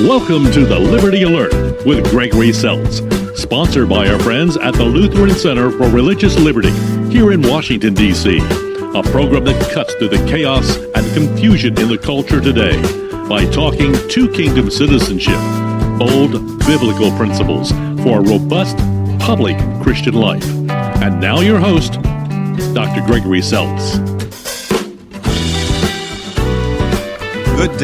Welcome to the Liberty Alert with Gregory Seltz, sponsored by our friends at the Lutheran Center for Religious Liberty here in Washington, D.C., a program that cuts through the chaos and confusion in the culture today by talking two kingdom citizenship, bold biblical principles for a robust public Christian life. And now your host, Dr. Gregory Seltz. Good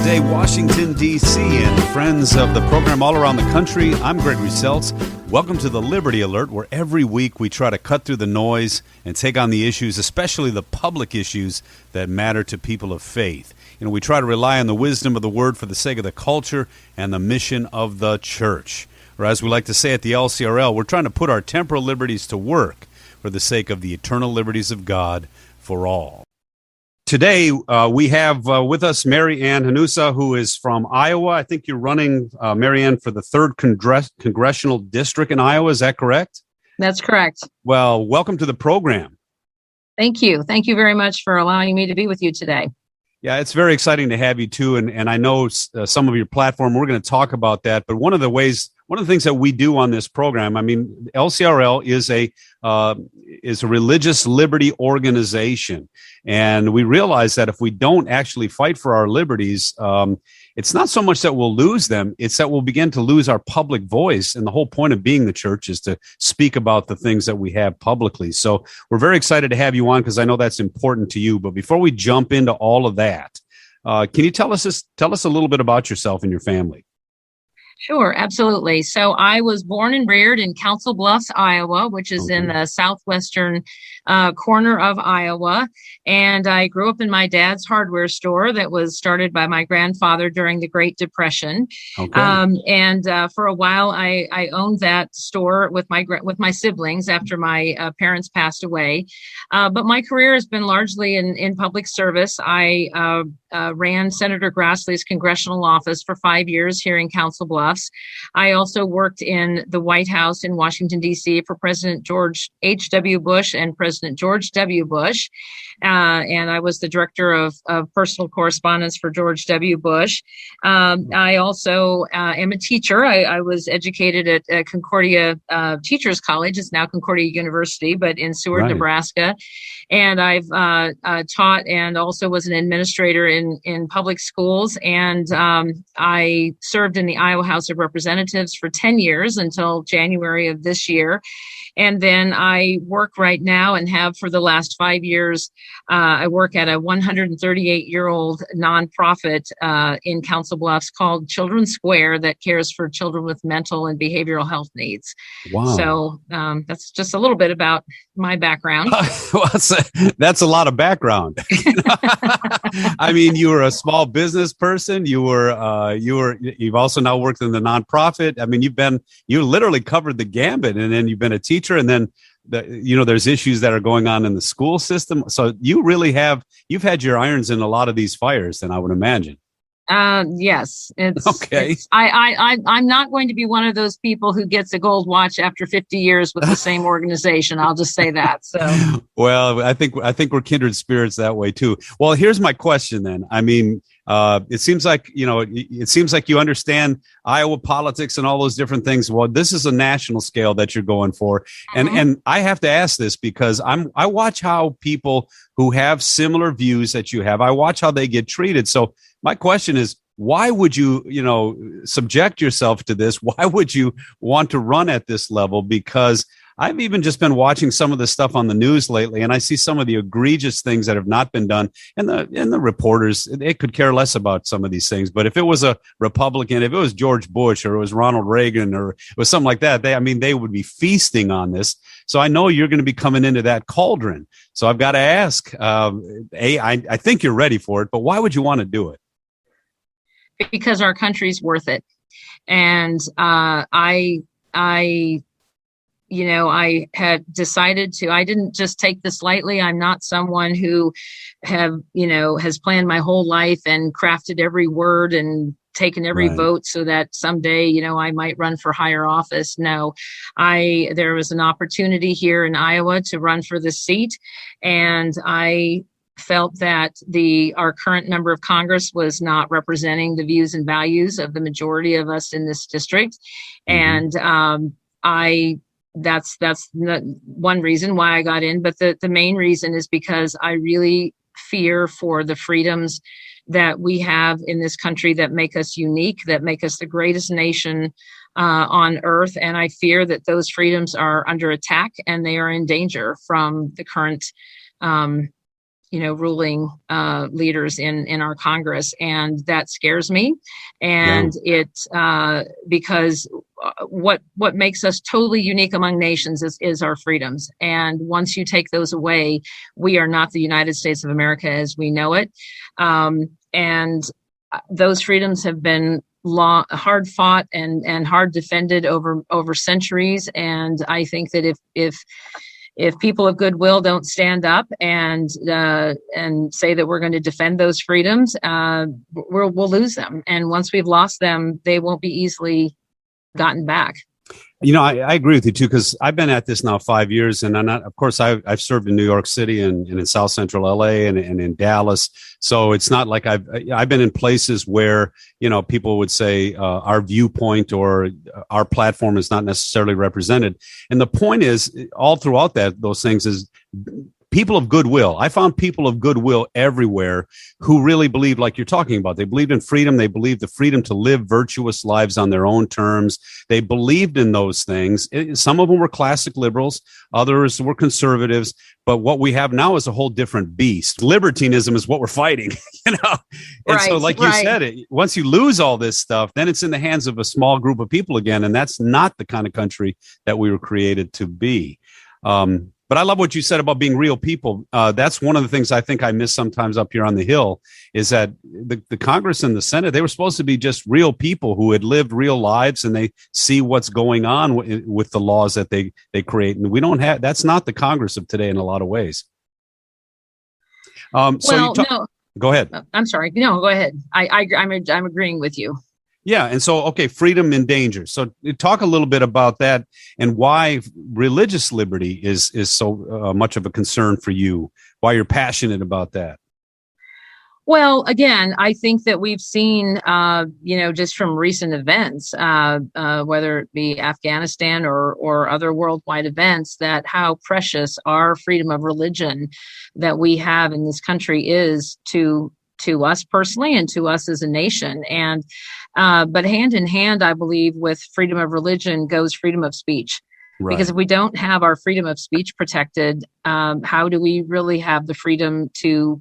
day, Washington, D.C., and friends of the program all around the country. I'm Gregory Seltz. Welcome to the Liberty Alert, where every week we try to cut through the noise and take on the issues, especially the public issues that matter to people of faith. You know, we try to rely on the wisdom of the Word for the sake of the culture and the mission of the church. Or as we like to say at the LCRL, we're trying to put our temporal liberties to work for the sake of the eternal liberties of God for all. Today, we have with us Mary Ann Hanusa, who is from Iowa. I think you're running, Mary Ann, for the 3rd congressional district in Iowa. Is that correct? That's correct. Well, welcome to the program. Thank you. Thank you very much for allowing me to be with you today. Yeah, it's very exciting to have you, too. And I know some of your platform, we're going to talk about that. But one of the things that we do on this program, I mean, LCRL is a religious liberty organization. And we realize that if we don't actually fight for our liberties, it's not so much that we'll lose them, it's that we'll begin to lose our public voice. And the whole point of being the church is to speak about the things that we have publicly. So we're very excited to have you on because I know that's important to you. But before we jump into all of that, can you tell us a little bit about yourself and your family? Sure, absolutely. So I was born and reared in Council Bluffs, Iowa, which is in the southwestern corner of Iowa. And I grew up in my dad's hardware store that was started by my grandfather during the Great Depression. And for a while, I owned that store with my siblings after my parents passed away. But my career has been largely in public service. I ran Senator Grassley's congressional office for 5 years here in Council Bluffs. I also worked in the White House in Washington, D.C. for President George H.W. Bush and President George W. Bush. And I was the director of personal correspondence for George W. Bush. I also am a teacher. I was educated at Concordia Teachers College. It's now Concordia University, but in Seward, Nebraska. And I've taught and also was an administrator in public schools. And I served in the Iowa House of Representatives for 10 years until January of this year. And then I work right now and have for the last 5 years. I work at a 138-year-old nonprofit in Council Bluffs called Children's Square that cares for children with mental and behavioral health needs. Wow. So that's just a little bit about my background. Well, that's a lot of background. I mean, you were a small business person. You've also now worked in the nonprofit. I mean, you literally covered the gambit, and then you've been a teacher, and then there's issues that are going on in the school system. So you've had your irons in a lot of these fires, then I would imagine. Yes. Okay. I'm not going to be one of those people who gets a gold watch after 50 years with the same organization. I'll just say that. So. Well, I think we're kindred spirits that way too. Well, here's my question then. I mean, it seems like you understand Iowa politics and all those different things. Well, this is a national scale that you're going for. And I have to ask this because I watch how people who have similar views that you have, I watch how they get treated. So my question is, why would you, subject yourself to this? Why would you want to run at this level? Because I've even just been watching some of the stuff on the news lately, and I see some of the egregious things that have not been done. And the reporters, they could care less about some of these things. But if it was a Republican, if it was George Bush or it was Ronald Reagan or it was something like that, they would be feasting on this. So I know you're going to be coming into that cauldron. So I've got to ask, I think you're ready for it, but why would you want to do it? Because our country's worth it. And I had decided I didn't just take this lightly. I'm not someone who has planned my whole life and crafted every word and taken every vote so that someday, I might run for higher office. No, there was an opportunity here in Iowa to run for the seat, and I felt that our current member of Congress was not representing the views and values of the majority of us in this district. And that's one reason why I got in. But the main reason is because I really fear for the freedoms that we have in this country that make us unique, that make us the greatest nation on earth. And I fear that those freedoms are under attack and they are in danger from the current ruling leaders in our Congress. And that scares me. And because what makes us totally unique among nations is our freedoms. And once you take those away, we are not the United States of America as we know it. And those freedoms have been hard fought and hard defended over centuries. And I think that if people of goodwill don't stand up and say that we're going to defend those freedoms, we'll lose them. And once we've lost them, they won't be easily gotten back. I agree with you too, because I've been at this now 5 years, and of course, I've served in New York City and in South Central LA and in Dallas. So it's not like I've been in places where, people would say our viewpoint or our platform is not necessarily represented. And the point is, all throughout those things is people of goodwill. I found people of goodwill everywhere who really believed, like you're talking about, they believed in freedom. They believed the freedom to live virtuous lives on their own terms. They believed in those things. Some of them were classic liberals. Others were conservatives. But what we have now is a whole different beast. Libertinism is what we're fighting, And so, like you said, once you lose all this stuff, then it's in the hands of a small group of people again. And that's not the kind of country that we were created to be. But I love what you said about being real people. That's one of the things I think I miss sometimes up here on the Hill is that the Congress and the Senate, they were supposed to be just real people who had lived real lives and they see what's going on with the laws that they create. And we don't have, that's not the Congress of today in a lot of ways. No. Go ahead. I'm sorry. No, go ahead. I'm agreeing with you. Yeah. And so, okay, freedom in danger. So talk a little bit about that and why religious liberty is so much of a concern for you, why you're passionate about that. Well, again, I think that we've seen, just from recent events, whether it be Afghanistan or other worldwide events, that how precious our freedom of religion that we have in this country is to us personally and to us as a nation. And but hand in hand, I believe, with freedom of religion goes freedom of speech. Right. Because if we don't have our freedom of speech protected, how do we really have the freedom to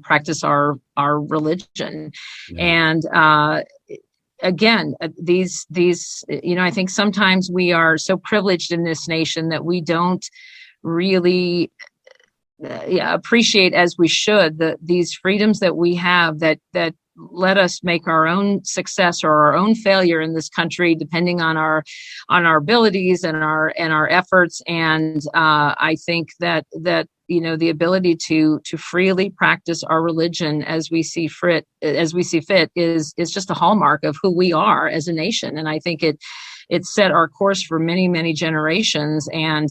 practice our religion? Yeah. And again, these I think sometimes we are so privileged in this nation that we don't really appreciate as we should these freedoms that we have that let us make our own success or our own failure in this country, depending on our abilities and our efforts. And I think that the ability to freely practice our religion as we see fit is just a hallmark of who we are as a nation. And I think it set our course for many, many generations. And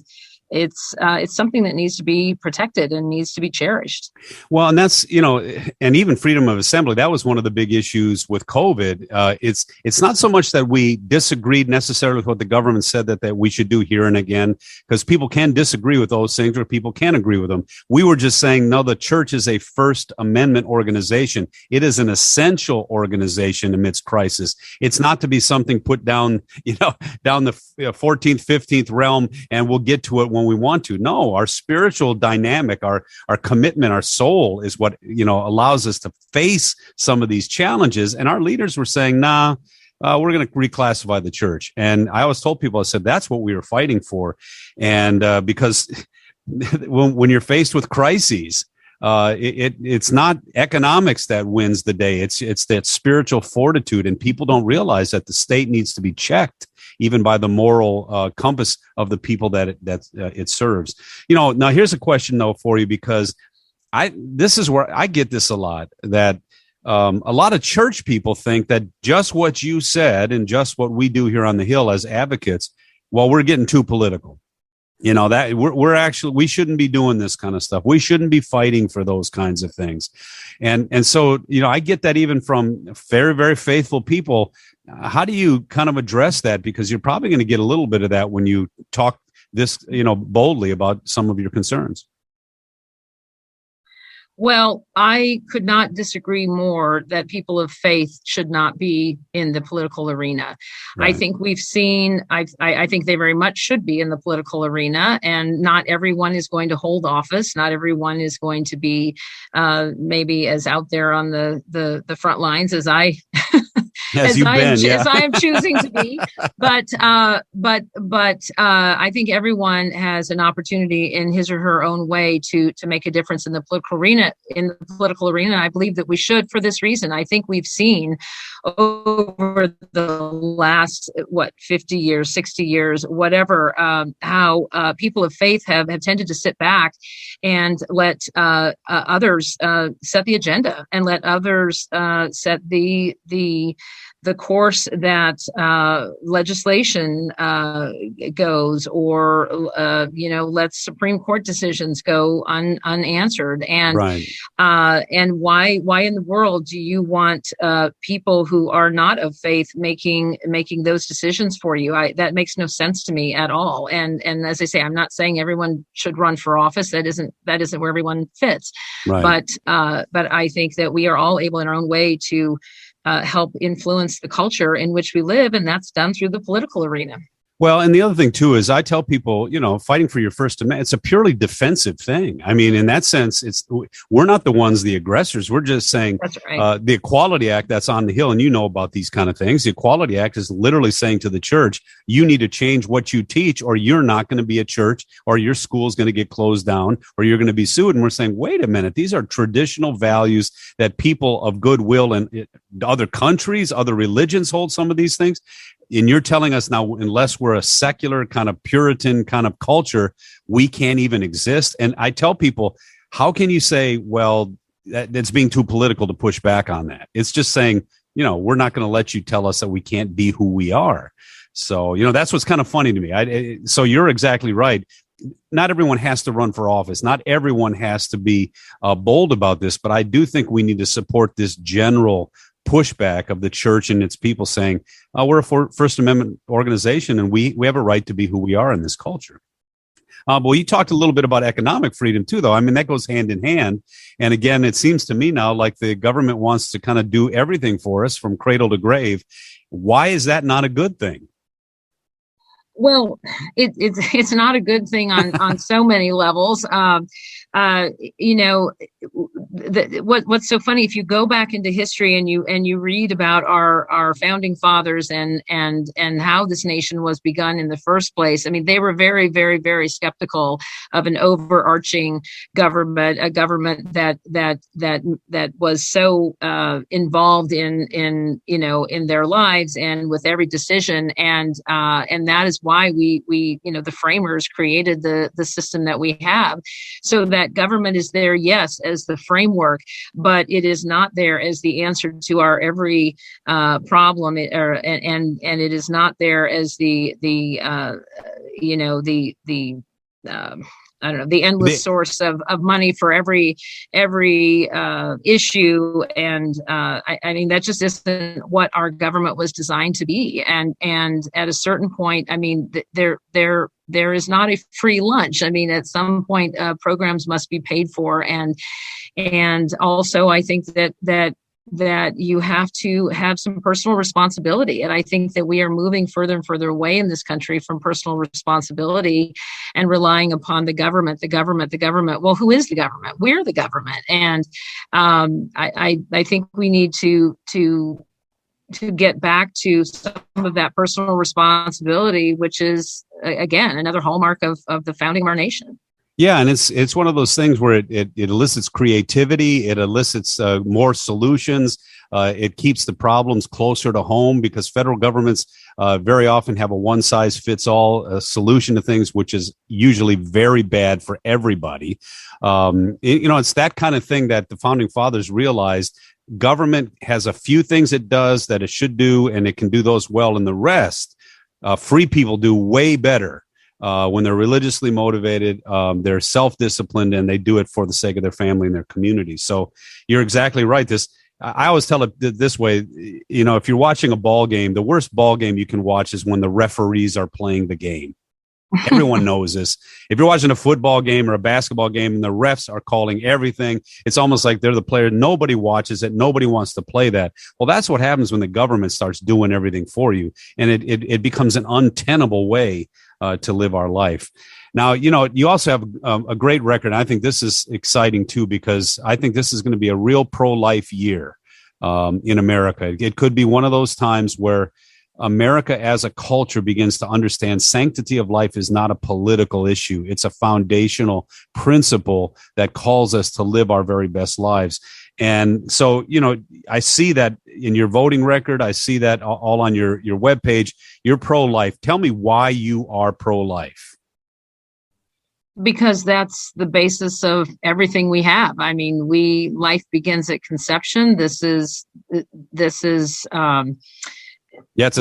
it's something that needs to be protected and needs to be cherished. Well, and that's, and even freedom of assembly, that was one of the big issues with COVID. It's not so much that we disagreed necessarily with what the government said that we should do here and again, because people can disagree with those things or people can agree with them. We were just saying, no, the church is a First Amendment organization. It is an essential organization amidst crisis. It's not to be something put down the 14th, 15th realm, and we'll get to it when we want to. No, our spiritual dynamic, our commitment, our soul is what, allows us to face some of these challenges. And our leaders were saying, we're going to reclassify the church. And I always told people, I said, that's what we were fighting for. And because when you're faced with crises, it's not economics that wins the day. It's that spiritual fortitude. And people don't realize that the state needs to be checked even by the moral compass of the people that it serves. Now here's a question though for you, because this is where I get this a lot, that a lot of church people think that just what you said and just what we do here on the Hill as advocates, well, we're getting too political. That we shouldn't be doing this kind of stuff. We shouldn't be fighting for those kinds of things. And so, I get that even from very, very faithful people. How do you kind of address that? Because you're probably going to get a little bit of that when you talk this, boldly about some of your concerns. Well, I could not disagree more that people of faith should not be in the political arena. Right. I think we've seen, I think they very much should be in the political arena, and not everyone is going to hold office. Not everyone is going to be maybe as out there on the front lines as I as I am choosing to be. But I think everyone has an opportunity in his or her own way to make a difference in the political arena. I believe that we should, for this reason. I think we've seen over the last 50 years, 60 years, whatever, how people of faith have tended to sit back and let others set the agenda, and let others set the course that legislation goes, or let Supreme Court decisions go unanswered. And right. And why in the world do you want people who are not of faith making those decisions for you? That makes no sense to me at all. And as I say, I'm not saying everyone should run for office. That isn't where everyone fits. Right. But I think that we are all able in our own way to help influence the culture in which we live, and that's done through the political arena. Well, and the other thing, too, is I tell people, fighting for your First Amendment, it's a purely defensive thing. I mean, in that sense, we're not the ones, the aggressors. We're just saying that's right. The Equality Act that's on the Hill, and about these kind of things. The Equality Act is literally saying to the church, you need to change what you teach, or you're not going to be a church, or your school is going to get closed down, or you're going to be sued. And we're saying, wait a minute, these are traditional values that people of goodwill in other countries, other religions hold some of these things. And you're telling us now, unless we're a secular kind of Puritan kind of culture, we can't even exist. And I tell people, how can you say, well, that's being too political to push back on that? It's just saying, we're not going to let you tell us that we can't be who we are. So, that's what's kind of funny to me. So you're exactly right. Not everyone has to run for office. Not everyone has to be bold about this. But I do think we need to support this general pushback of the church and its people saying, we're a First Amendment organization, and we have a right to be who we are in this culture. Well, you talked a little bit about economic freedom too, though. I mean, that goes hand in hand. And again, it seems to me now like the government wants to kind of do everything for us from cradle to grave. Why is that not a good thing? Well, it's not a good thing on so many levels. What's so funny, if you go back into history and you read about our founding fathers and how this nation was begun in the first place, I mean, they were very, very, very skeptical of an overarching government, a government that was so involved in their lives and with every decision, and that is why we the framers created the system that we have, so that government is there, yes, as the framework, but it is not there as the answer to our every problem, and it is not there as the endless source of money for every issue. And I mean, that just isn't what our government was designed to be. And at a certain point, I mean, there is not a free lunch. I mean, at some point, programs must be paid for. And also, I think that you have to have some personal responsibility. And I think that we are moving further and further away in this country from personal responsibility and relying upon the government. Well, who is the government? We're the government. And I think we need to get back to some of that personal responsibility, which is, again, another hallmark of the founding of our nation. Yeah, and it's one of those things where it elicits creativity, it elicits more solutions, it keeps the problems closer to home, because federal governments very often have a one-size-fits-all solution to things, which is usually very bad for everybody. It's that kind of thing that the founding fathers realized. Government has a few things it does that it should do, and it can do those well, and the rest, free people do way better. when they're religiously motivated, they're self-disciplined, and they do it for the sake of their family and their community. So you're exactly right. I always tell it this way, if you're watching a ball game, the worst ball game you can watch is when the referees are playing the game. Everyone knows this. If you're watching a football game or a basketball game and the refs are calling everything, it's almost like they're the player. Nobody watches it. Nobody wants to play that. Well, that's what happens when the government starts doing everything for you. And it becomes an untenable way to live our life. Now, you also have a great record. And I think this is exciting, too, because I think this is going to be a real pro-life year in America. It could be one of those times where America as a culture begins to understand sanctity of life is not a political issue. It's a foundational principle that calls us to live our very best lives. And so, I see that in your voting record. I see that all on your webpage. You're pro-life. Tell me why you are pro-life. Because that's the basis of everything we have. I mean, life begins at conception. This is yeah, it's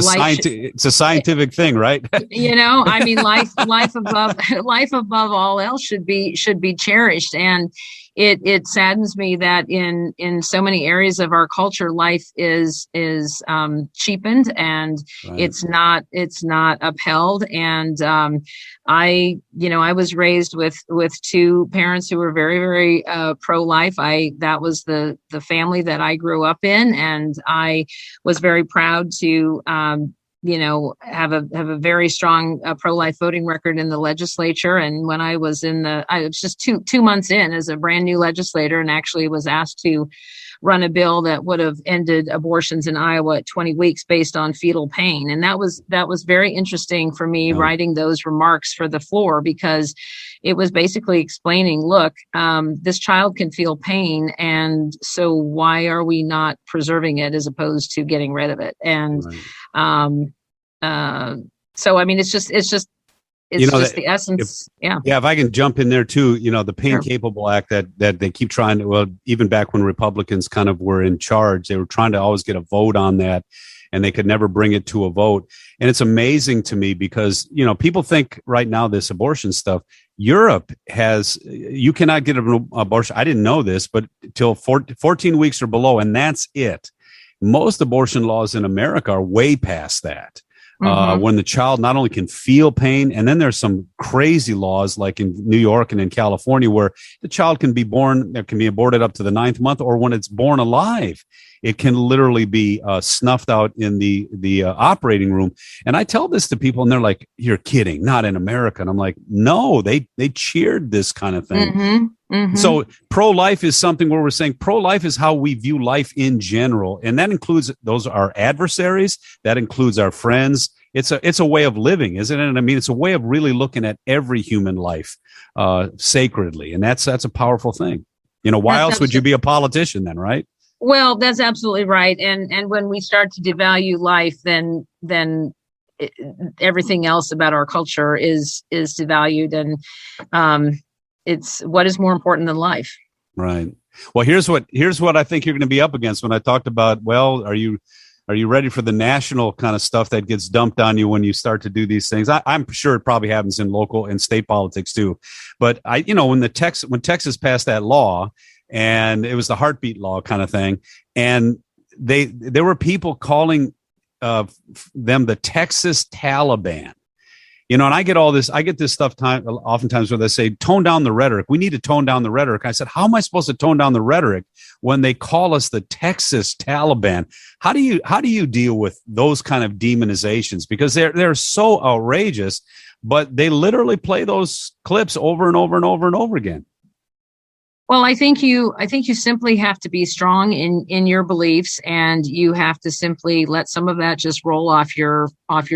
a scientific thing, right? I mean, life above all else should be cherished. And it saddens me that in so many areas of our culture, life is cheapened, and right. It's not upheld. And I was raised with two parents who were very, very pro-life. That was the family that I grew up in, and I was very proud to have a very strong pro-life voting record in the legislature. And when I was I was just two months in as a brand new legislator, and actually was asked to run a bill that would have ended abortions in Iowa at 20 weeks based on fetal pain. And that was very interesting for me, writing those remarks for the floor, because it was basically explaining, look, this child can feel pain, and so why are we not preserving it as opposed to getting rid of it? And so I mean, it's just the essence. If I can jump in there too, the Pain Capable Act that they keep trying to, well, even back when Republicans kind of were in charge, they were trying to always get a vote on that, and they could never bring it to a vote. And it's amazing to me because, people think right now this abortion stuff, Europe you cannot get an abortion. I didn't know this, but till 14 weeks or below, and that's it. Most abortion laws in America are way past that. When the child not only can feel pain, and then there's some crazy laws like in New York and in California where the child can be aborted up to the 9th month, or when it's born alive, it can literally be snuffed out in the operating room. And I tell this to people, and they're like, "You're kidding, not in America." And I'm like, "No, they cheered this kind of thing." So pro-life is something where we're saying pro-life is how we view life in general. And that includes those our adversaries. That includes our friends. It's a way of living, isn't it? I mean, it's a way of really looking at every human life sacredly. And that's a powerful thing. Why else would you be a politician then, right? Well, that's absolutely right. And when we start to devalue life, then everything else about our culture is devalued. And it's what is more important than life. Right. Well, here's what I think you're going to be up against when I talked about, well, are you ready for the national kind of stuff that gets dumped on you when you start to do these things? I'm sure it probably happens in local and state politics too. But when Texas passed that law, and it was the heartbeat law kind of thing, and there were people calling them the Texas Taliban. And I get this stuff oftentimes where they say, tone down the rhetoric. We need to tone down the rhetoric. I said, how am I supposed to tone down the rhetoric when they call us the Texas Taliban? How do you deal with those kind of demonizations? Because they're so outrageous, but they literally play those clips over and over and over and over again. Well, I think you simply have to be strong in your beliefs, and you have to simply let some of that just roll off your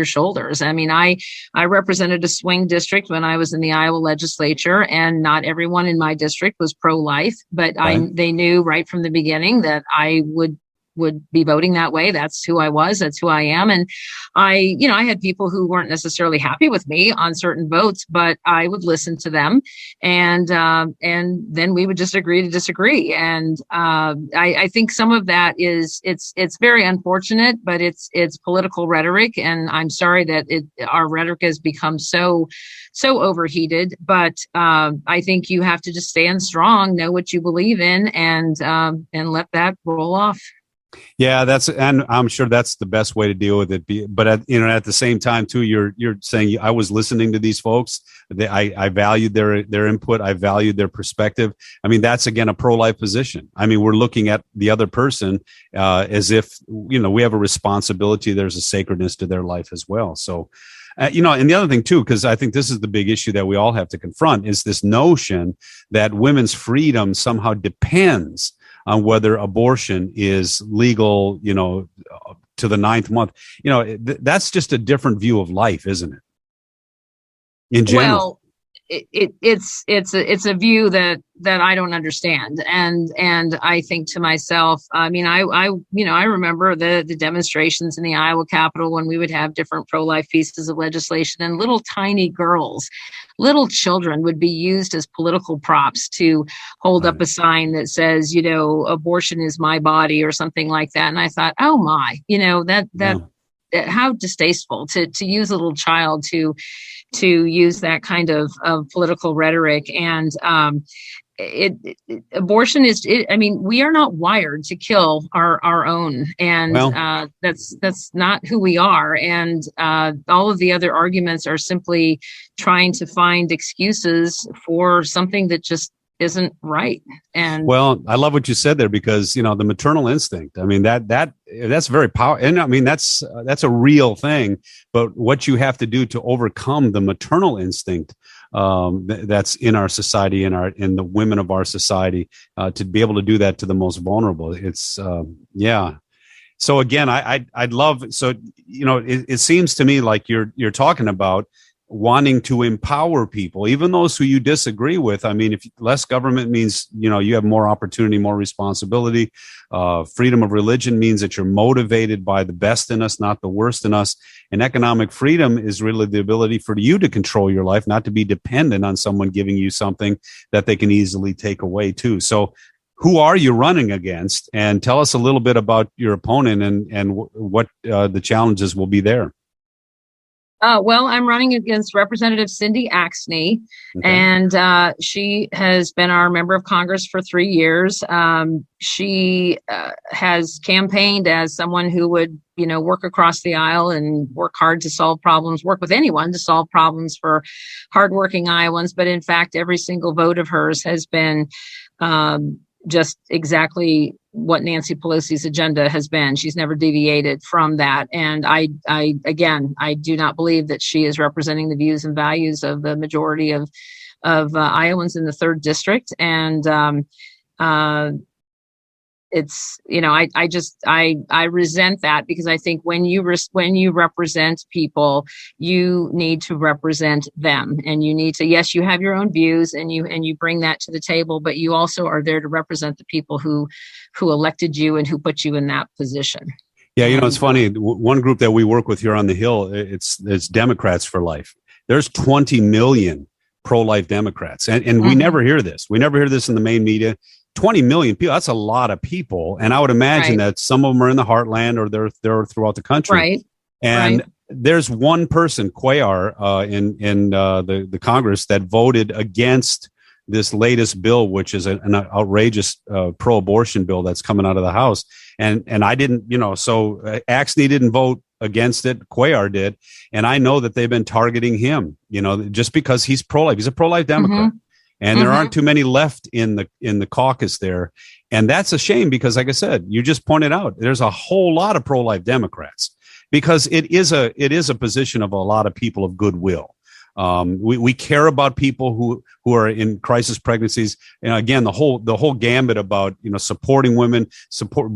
shoulders. I mean, I represented a swing district when I was in the Iowa legislature, and not everyone in my district was pro-life, but right. They knew right from the beginning that I would would be voting that way. That's who I was. That's who I am. And I had people who weren't necessarily happy with me on certain votes, but I would listen to them, and then we would just agree to disagree. And I think some of that is it's very unfortunate, but it's political rhetoric, and I'm sorry that our rhetoric has become so overheated. But I think you have to just stand strong, know what you believe in, and let that roll off. Yeah, and I'm sure that's the best way to deal with it. But at the same time too, you're saying I was listening to these folks. I valued their input. I valued their perspective. I mean, that's again a pro-life position. I mean, we're looking at the other person as if we have a responsibility. There's a sacredness to their life as well. So. And the other thing too, because I think this is the big issue that we all have to confront, is this notion that women's freedom somehow depends on whether abortion is legal, to the 9th month. That's just a different view of life, isn't it? In general. Well, it's a view that I don't understand, and I think to myself, I mean, I remember the demonstrations in the Iowa Capitol when we would have different pro-life pieces of legislation, and little tiny girls, little children would be used as political props to hold up a sign that says, abortion is my body or something like that. And I thought, oh my, how distasteful to use a little child to use that kind of political rhetoric. And abortion is, I mean, we are not wired to kill our own, and that's not who we are. And all of the other arguments are simply trying to find excuses for something that just isn't right. And well, I love what you said there, because the maternal instinct, I mean, that's very powerful, and I mean that's a real thing. But what you have to do to overcome the maternal instinct that's in our society, in the women of our society, to be able to do that to the most vulnerable, it's So again, I'd love, so it seems to me like you're talking about wanting to empower people, even those who you disagree with. I mean, if less government means, you have more opportunity, more responsibility. Freedom of religion means that you're motivated by the best in us, not the worst in us. And economic freedom is really the ability for you to control your life, not to be dependent on someone giving you something that they can easily take away too. So who are you running against? And tell us a little bit about your opponent and what the challenges will be there. Well, I'm running against Representative Cindy Axne, and she has been our member of Congress for 3 years. She has campaigned as someone who would, work across the aisle and work hard to solve problems, work with anyone to solve problems for hardworking Iowans. But in fact, every single vote of hers has been just exactly what Nancy Pelosi's agenda has been. She's never deviated from that. And I do not believe that she is representing the views and values of the majority of Iowans in the 3rd district. And it's, I resent that, because I think when you represent people, you need to represent them, and you need to, yes, you have your own views and you bring that to the table, but you also are there to represent the people who elected you and who put you in that position. Yeah. It's funny. One group that we work with here on the Hill, it's Democrats for Life. There's 20 million pro-life Democrats. And we never hear this. We never hear this in the main media. 20 million people, that's a lot of people. And I would imagine that some of them are in the heartland, or they're throughout the country. Right. And there's one person, Cuellar, in the Congress, that voted against this latest bill, which is an outrageous pro-abortion bill that's coming out of the House. And I didn't, so Axne didn't vote against it. Cuellar did. And I know that they've been targeting him, just because he's pro-life. He's a pro-life Democrat. And there aren't too many left in the caucus there. And that's a shame, because like I said, you just pointed out, there's a whole lot of pro-life Democrats, because it is a position of a lot of people of goodwill. We care about people who are in crisis pregnancies. And again, the whole gambit about, supporting women,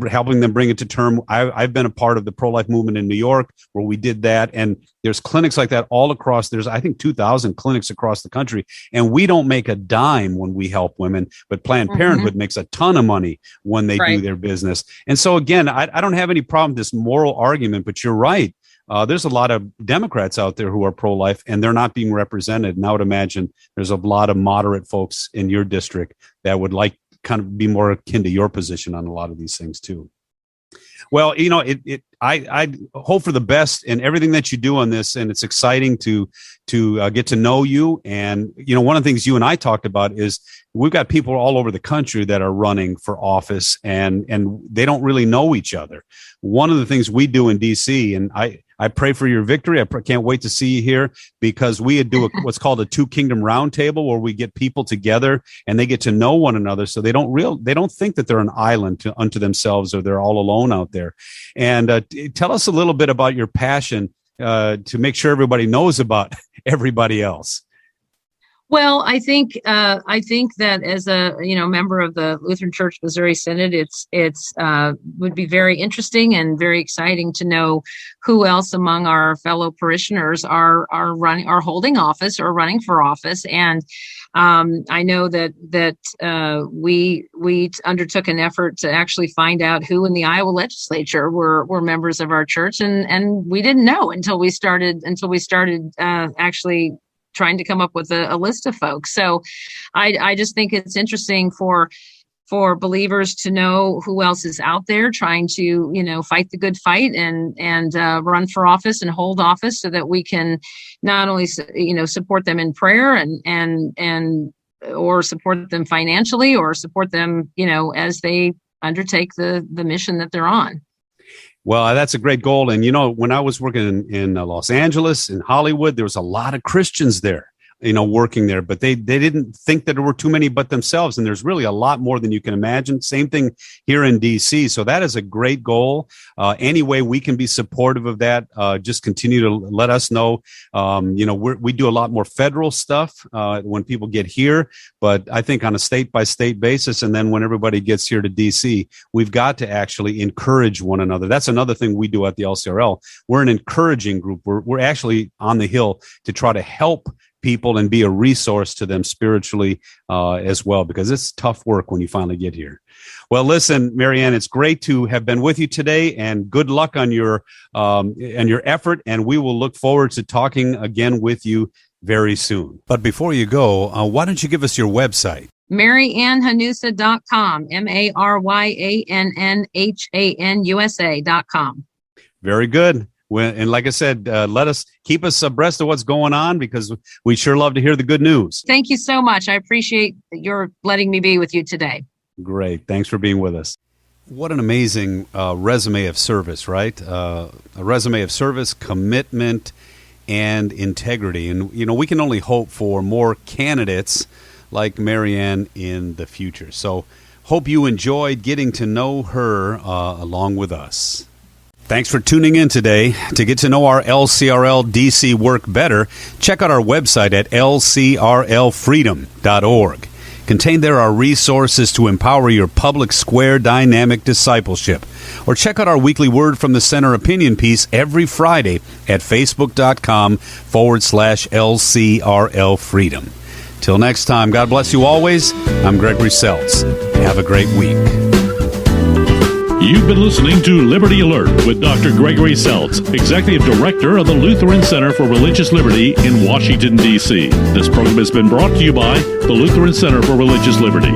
helping them bring it to term. I've been a part of the pro-life movement in New York where we did that. And there's clinics like that all across. There's, I think, 2,000 clinics across the country. And we don't make a dime when we help women, but Planned Parenthood makes a ton of money when they do their business. And so again, I don't have any problem with this moral argument, but you're right. There's a lot of Democrats out there who are pro-life and they're not being represented. And I would imagine there's a lot of moderate folks in your district that would like kind of be more akin to your position on a lot of these things too. Well, I hope for the best in everything that you do on this, and it's exciting to get to know you. And one of the things you and I talked about is we've got people all over the country that are running for office, and they don't really know each other. One of the things we do in DC, and I pray for your victory. I can't wait to see you here, because we do what's called a 2 Kingdom Roundtable, where we get people together and they get to know one another, so they don't think that they're an island unto themselves or they're all alone out there. And tell us a little bit about your passion to make sure everybody knows about everybody else. Well, I think that as a member of the Lutheran Church Missouri Synod, it's would be very interesting and very exciting to know who else among our fellow parishioners are holding office or running for office. And I know that we undertook an effort to actually find out who in the Iowa legislature were members of our church, and we didn't know until we started actually trying to come up with a list of folks. So I just think it's interesting for believers to know who else is out there trying to, fight the good fight and run for office and hold office, so that we can not only, support them in prayer and or support them financially, or support them, as they undertake the mission that they're on. Well, that's a great goal. And, when I was working in Los Angeles, in Hollywood, there was a lot of Christians there, working there, but they didn't think that there were too many but themselves. And there's really a lot more than you can imagine. Same thing here in DC. So that is a great goal. Any way we can be supportive of that, just continue to let us know. We do a lot more federal stuff when people get here, but I think on a state by state basis. And then when everybody gets here to DC, we've got to actually encourage one another. That's another thing we do at the LCRL. We're an encouraging group. We're actually on the Hill to try to help people and be a resource to them spiritually as well, because it's tough work when you finally get here. Well, listen, Mary Ann, it's great to have been with you today, and good luck on your effort. And we will look forward to talking again with you very soon. But before you go, why don't you give us your website? MaryAnnHanusa.com, MaryAnnHanusa.com. Very good. And like I said, keep us abreast of what's going on, because we sure love to hear the good news. Thank you so much. I appreciate your letting me be with you today. Great. Thanks for being with us. What an amazing resume of service, right? A resume of service, commitment, and integrity. And, we can only hope for more candidates like Mary Ann in the future. So hope you enjoyed getting to know her along with us. Thanks for tuning in today. To get to know our LCRL DC work better, check out our website at lcrlfreedom.org. Contained there are resources to empower your public square dynamic discipleship. Or check out our weekly Word from the Center opinion piece every Friday at facebook.com/LCRL Freedom. Till next time, God bless you always. I'm Gregory Seltz. Have a great week. You've been listening to Liberty Alert with Dr. Gregory Seltz, Executive Director of the Lutheran Center for Religious Liberty in Washington, D.C. This program has been brought to you by the Lutheran Center for Religious Liberty.